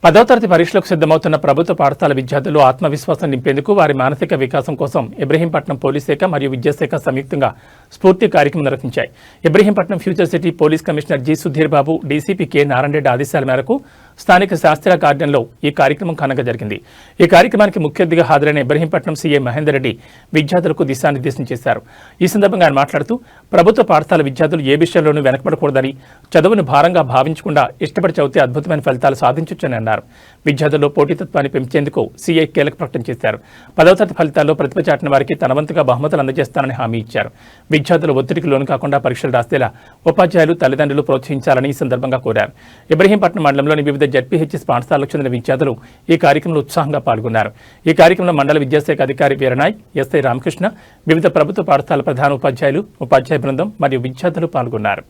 10వ తరగతి పరీక్షలకు సిద్ధమవుతున్న ప్రభుత్వ పాఠశాల విద్యార్థులు ఆత్మవిశ్వాసం నింపేందుకు వారి మానసిక వికాసం కోసం ఇబ్రహీంపట్నం పోలీస్ శాఖ మరియు విద్యాశాఖ సంయుక్తంగా స్ఫూర్తి కార్యక్రమం నిర్వహించాయి. Ibrahimpatnam future city police commissioner G Sudheer Babu, DCP K Narayana Reddy ఆదేశాల మేరకు స్థానిక శాస్త్ర గార్డెన్లో ఈ కార్యక్రమం ఘనంగా జరిగింది. ఈ కార్యక్రమానికి ముఖ్య అతిథిగా హాజరైన ఇబ్రహీంపట్నం సీఐ మహేందర్ రెడ్డి విద్యార్థులకు దిశానిర్దేశం చేశారు. ఈ సందర్భంగా ఆయన మాట్లాడుతూ ప్రభుత్వ పాఠశాల విద్యార్థులు ఏ విషయంలోనూ వెనకబడకూడదని, చదువును భారంగా భావించకుండా ఇష్టపడి చదివితే అద్భుతమైన ఫలితాలు సాధించొచ్చని అన్నారు. విద్యార్థుల్లో పోటీతత్వాన్ని పెంచేందుకు సీఐ కీలక ప్రకటన చేశారు. 10వ తరగతి ఫలితాల్లో ప్రతిభ చాటిన వారికి తన వంతుగా బహుమతులు అందజేస్తానని హామీ ఇచ్చారు. విద్యార్థులు ఒత్తిడికి లోను కాకుండా పరీక్షలు రాసేలా ఉపాధ్యాయులు, తల్లిదండ్రులు ప్రోత్సహించాలని ఈ సందర్భంగా కోరారు. ఇబ్రహీంపట్నం మండలంలోని వివిధ జడ్పీహెచ్ఎస్ పాఠశాలకు చెందిన విద్యార్థులు ఈ కార్యక్రమంలో ఉత్సాహంగా పాల్గొన్నారు. ఈ కార్యక్రమంలో మండల విద్యాశాఖ అధికారి వీరనాయ్, ఎస్ఐ రామకృష్ణ, వివిధ ప్రభుత్వ పాఠశాల ప్రధాన ఉపాధ్యాయులు, ఉపాధ్యాయ బృందం మరియు విద్యార్థులు పాల్గొన్నారు.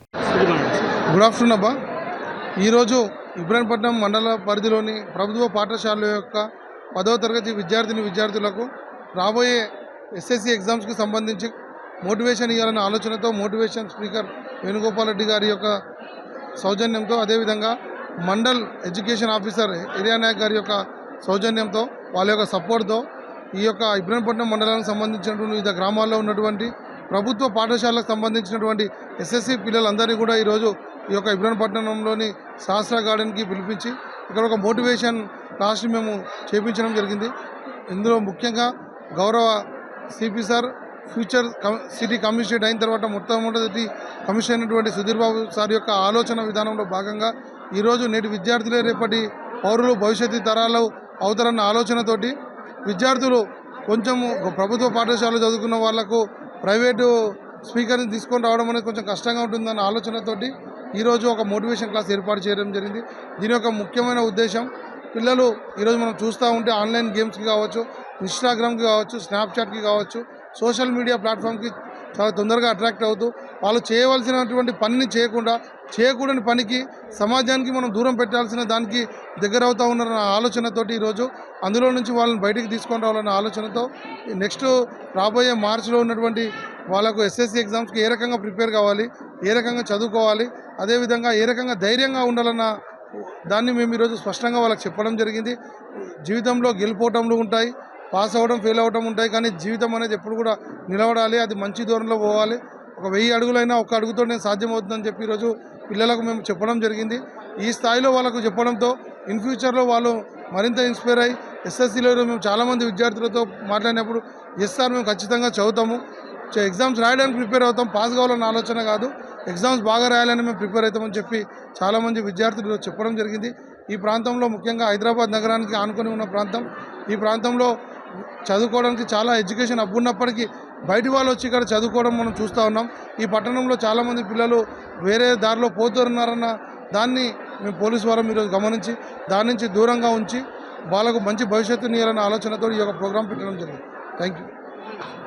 గుడ్ ఆఫ్టర్నూన్ అబ్బా. ఈరోజు ఇబ్రహీంపట్నం మండల పరిధిలోని ప్రభుత్వ పాఠశాల యొక్క 10వ తరగతి విద్యార్థులకు రాబోయే ఎస్ఎస్సి ఎగ్జామ్స్కి సంబంధించి మోటివేషన్ ఇవ్వాలనే ఆలోచనతో మోటివేషన్ స్పీకర్ వేణుగోపాల్ రెడ్డి గారి యొక్క సౌజన్యంతో, అదేవిధంగా మండల్ ఎడ్యుకేషన్ ఆఫీసర్ ఏరియా నాయక్ గారి యొక్క సౌజన్యంతో, వాళ్ళ యొక్క సపోర్ట్తో ఈ యొక్క ఇబ్రహీంపట్నం మండలానికి సంబంధించినటువంటి వివిధ గ్రామాల్లో ఉన్నటువంటి ప్రభుత్వ పాఠశాలకు సంబంధించినటువంటి ఎస్ఎస్సి పిల్లలందరినీ కూడా ఈరోజు ఈ యొక్క ఇబ్రహీంపట్నంలోని శాస్త్ర గార్డెన్కి పిలిపించి ఇక్కడ ఒక మోటివేషన్ క్లాస్ని మేము చేపించడం జరిగింది. ఇందులో ముఖ్యంగా గౌరవ CP sir future city commissionerate అయిన తర్వాత మొట్టమొదటి కమిషన్ అయినటువంటి సుధీర్ బాబు సార్ యొక్క ఆలోచన విధానంలో భాగంగా ఈరోజు నేటి విద్యార్థులే రేపటి పౌరులు, భవిష్యత్తు తరాలు అవుతారన్న ఆలోచనతోటి విద్యార్థులు కొంచెము ప్రభుత్వ పాఠశాలలో చదువుకున్న వాళ్లకు ప్రైవేటు స్పీకర్ని తీసుకొని రావడం అనేది కొంచెం కష్టంగా ఉంటుందన్న ఆలోచనతోటి ఈరోజు ఒక మోటివేషన్ క్లాస్ ఏర్పాటు చేయడం జరిగింది. దీని యొక్క ముఖ్యమైన ఉద్దేశం, పిల్లలు ఈరోజు మనం చూస్తూ ఉంటే ఆన్లైన్ గేమ్స్కి కావచ్చు, ఇన్స్టాగ్రామ్కి కావచ్చు, స్నాప్చాట్కి కావచ్చు, సోషల్ మీడియా ప్లాట్ఫామ్కి చాలా తొందరగా అట్రాక్ట్ అవుతూ వాళ్ళు చేయవలసినటువంటి పనిని చేయకూడని పనికి సమాజానికి మనం దూరం పెట్టాల్సిన దానికి దగ్గర అవుతూ ఉన్నారన్న ఆలోచనతోటి ఈరోజు అందులో నుంచి వాళ్ళని బయటికి తీసుకొని రావాలన్న ఆలోచనతో నెక్స్ట్ రాబోయే మార్చిలో ఉన్నటువంటి వాళ్ళకు ఎస్ఎస్సి ఎగ్జామ్స్కి ఏ రకంగా ప్రిపేర్ కావాలి, ఏ రకంగా చదువుకోవాలి, అదేవిధంగా ఏ రకంగా ధైర్యంగా ఉండాలన్న దాన్ని మేము ఈరోజు స్పష్టంగా వాళ్ళకి చెప్పడం జరిగింది. జీవితంలో గెలుపోవటంలు ఉంటాయి, పాస్ అవ్వడం, ఫెయిల్ అవ్వడం ఉంటాయి, కానీ జీవితం అనేది ఎప్పుడు కూడా నిలబడాలి, అది మంచి దూరంలో పోవాలి. ఒక 1000 అడుగులైనా ఒక అడుగుతో నేను సాధ్యమవుతుందని చెప్పి ఈరోజు పిల్లలకు మేము చెప్పడం జరిగింది. ఈ స్థాయిలో వాళ్ళకు చెప్పడంతో ఇన్ ఫ్యూచర్లో వాళ్ళు మరింత ఇన్స్పైర్ అయ్యి ఎస్ఎస్సిలో మేము చాలామంది విద్యార్థులతో మాట్లాడినప్పుడు ఎస్ సార్ మేము ఖచ్చితంగా చదువుతాము, ఎగ్జామ్స్ రాయడానికి ప్రిపేర్ అవుతాం, పాస్ కావాలన్న ఆలోచన కాదు, ఎగ్జామ్స్ బాగా రాయాలని మేము ప్రిపేర్ అవుతామని చెప్పి చాలామంది విద్యార్థులు చెప్పడం జరిగింది. ఈ ప్రాంతంలో ముఖ్యంగా హైదరాబాద్ నగరానికి ఆనుకొని ఉన్న ప్రాంతం, ఈ ప్రాంతంలో చదువుకోవడానికి చాలా ఎడ్యుకేషన్ హబ్ ఉన్నప్పటికీ బయటి వాళ్ళు వచ్చి ఇక్కడ చదువుకోవడం మనం చూస్తూ ఉన్నాం. ఈ పట్టణంలో చాలామంది పిల్లలు వేరే దారిలో పోతున్నారన్న దాన్ని మేము పోలీసు వారం ఈరోజు గమనించి దాని నుంచి దూరంగా ఉంచి వాళ్ళకు మంచి భవిష్యత్తుని ఇవ్వాలన్న ఆలోచనతో ఈ యొక్క ప్రోగ్రాం పెట్టడం జరిగింది. Thank you.